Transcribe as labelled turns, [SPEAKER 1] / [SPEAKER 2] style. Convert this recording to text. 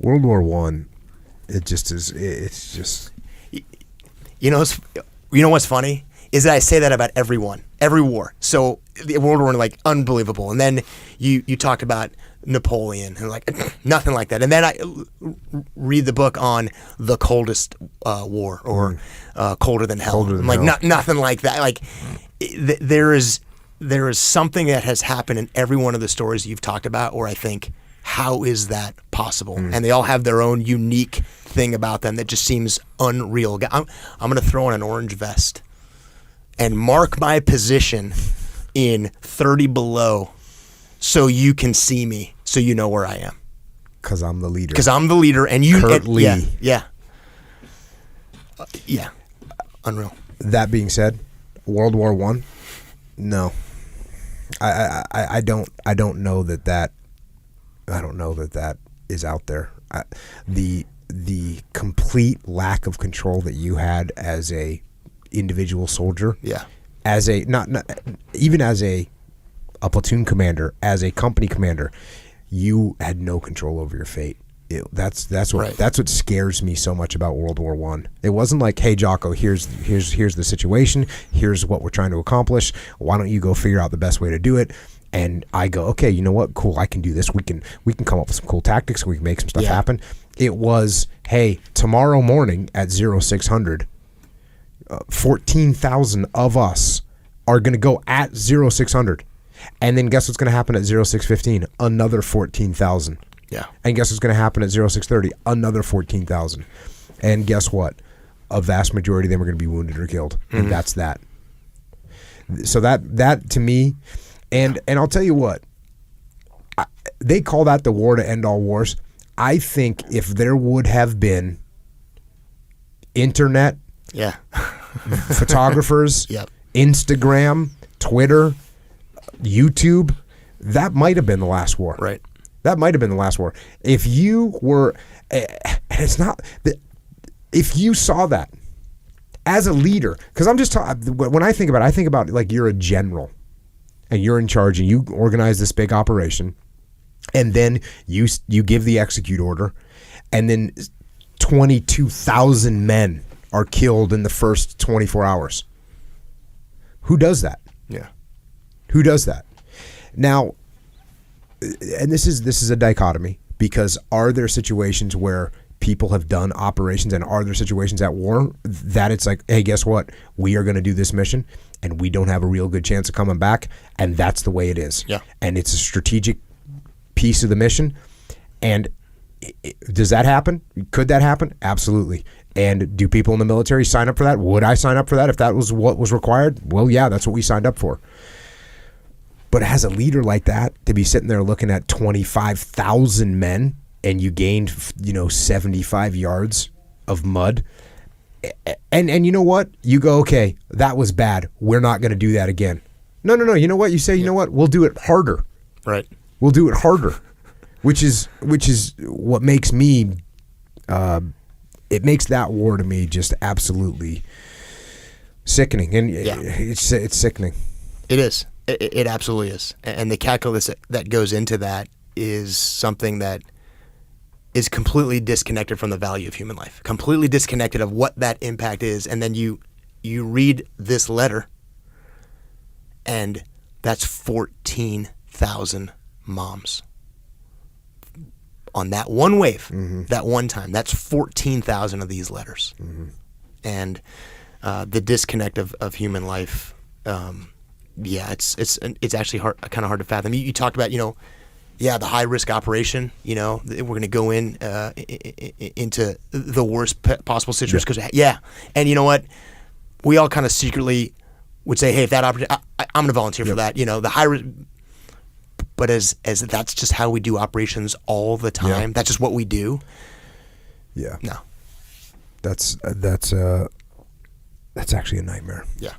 [SPEAKER 1] World War One, it just is. It's just.
[SPEAKER 2] What's funny is that I say that about every war. So the World War, like, unbelievable, and then you talked about Napoleon and like nothing like that, and then I read the book on the coldest war or colder than hell. I'm like nothing like that. Like there is something that has happened in every one of the stories you've talked about, where I think, how is that possible? And they all have their own unique thing about them that just seems unreal. I'm going to throw on an orange vest and mark my position in 30 below so you can see me, so you know where I am.
[SPEAKER 1] Because I'm the leader.
[SPEAKER 2] And you...
[SPEAKER 1] Kurt Lee.
[SPEAKER 2] Yeah. Unreal.
[SPEAKER 1] That being said, World War One, no. I don't know that is out there. The complete lack of control that you had as a individual soldier, as a not even as a platoon commander, as a company commander, you had no control over your fate. That's what scares me so much about World War One. It wasn't like, hey Jocko, here's the situation, here's what we're trying to accomplish. Why don't you go figure out the best way to do it? And I go, okay, you know what? Cool, I can do this. We can come up with some cool tactics. We can make some stuff happen. It was, hey, tomorrow morning at 0600, 14,000 of us are going to go at 0600. And then guess what's going to happen at 0615? Another 14,000.
[SPEAKER 2] Yeah. And
[SPEAKER 1] guess what's going to happen at 0630? Another 14,000. And guess what? A vast majority of them are going to be wounded or killed. And that's that. So that to me, and I'll tell you what, they call that the war to end all wars. I think if there would have been internet, photographers, Instagram, Twitter, YouTube, that might have been the last war.
[SPEAKER 2] Right.
[SPEAKER 1] That might have been the last war. If you were, it's not, if you saw that as a leader, because I'm just talking, when I think about like you're a general and you're in charge and you organize this big operation, and then you give the execute order, and then 22,000 men are killed in the first 24 hours. Who does that?
[SPEAKER 2] Yeah.
[SPEAKER 1] Who does that? Now, and this is a dichotomy, because are there situations where people have done operations, and are there situations at war that it's like, hey, guess what? We are going to do this mission and we don't have a real good chance of coming back, and that's the way it is.
[SPEAKER 2] Yeah.
[SPEAKER 1] And it's a strategic piece of the mission. And does that happen? Could that happen? Absolutely. And do people in the military sign up for that? Would I sign up for that if that was what was required? Well, yeah, that's what we signed up for. But as a leader like that, to be sitting there looking at 25,000 men and you gained, 75 yards of mud, and you know what? You go, okay, that was bad. We're not going to do that again. No. You know what? You say, you know what? We'll do it harder.
[SPEAKER 2] Right.
[SPEAKER 1] We'll do it harder, which is what makes me. It makes that war to me just absolutely sickening, and it's sickening.
[SPEAKER 2] It is. It absolutely is. And the calculus that goes into that is something that is completely disconnected from the value of human life, completely disconnected of what that impact is. And then you read this letter, and that's 14,000 moms on that one wave, that one time. That's 14,000 of these letters. And the disconnect of human life, it's actually kind of hard to fathom. You talked about, the high risk operation. We're going to go into the worst possible situation because and you know what, we all kind of secretly would say, hey, if that opportunity, I'm going to volunteer for that. The high risk, but as that's just how we do operations all the time. That's just what we do. Yeah. No.
[SPEAKER 1] That's actually a nightmare.
[SPEAKER 2] Yeah.